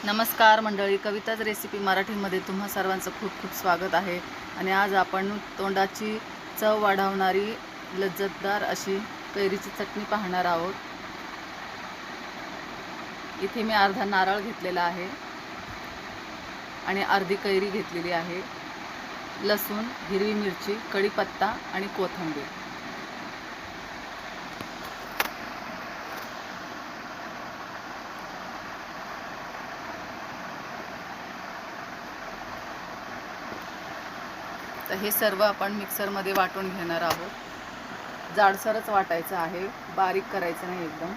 नमस्कार मंडळी, कविताच रेसिपी मराठीमध्ये तुम्हा सर्वांचं खूप खूप स्वागत आहे. आणि आज आपण तोंडाची चव वाढवणारी लज्जतदार अशी कैरीची चटणी पाहणार आहोत. इथे मी अर्धा नारळ घेतलेला आहे आणि अर्धी कैरी घेतलेली आहे. लसूण, हिरवी मिरची, कढीपत्ता आणि कोथिंबीर. तर हे सर्व आपण मिक्सरमध्ये वाटून घेणार आहोत. जाडसरच वाटायचं आहे, बारीक करायचं नाही एकदम.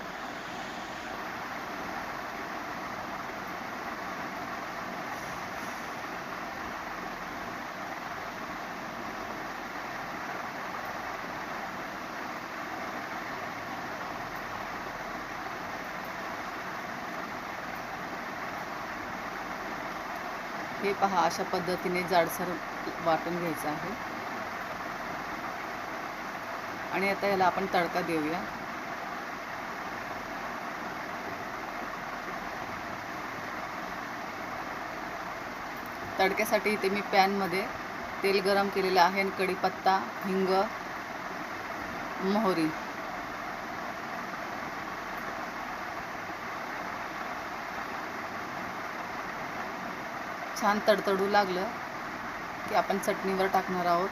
हे पहा, अशा पद्धतीने जाडसर वाटून घ्यायचं आहे. आणि आता याला आपण तडका देऊया. तडक्यासाठी इथे मी पॅनमध्ये तेल गरम केलेलं आहे आणि कढीपत्ता, हिंग, मोहरी, छान तडतडू लागलं की आपण चटणीवर टाकणार आहोत.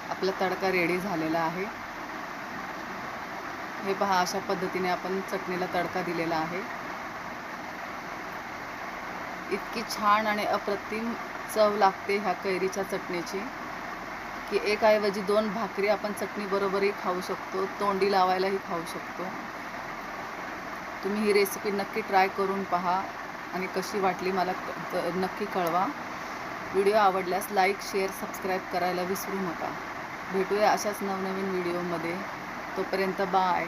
आपला तडका रेडी झालेला आहे. हे पहा, अशा पद्धतीने आपण चटणीला तडका दिलेला आहे. इतकी छान आणि अप्रतिम चव लागते ह्या कैरीच्या चटणीची की एकाऐवजी 2 भाकरी आपण चटणी बरोबरही खाऊ शकतो, तोंडी लावायलाही खाऊ शकतो. तुम्ही ही रेसिपी नक्की ट्राय करून पहा आणि कशी वाटली मला नक्की कळवा. व्हिडिओ आवडल्यास लाईक, शेअर, सबस्क्राईब करायला विसरू नका. भेटूया अशाच नवनवीन व्हिडिओमध्ये. तोपर्यंत बाय.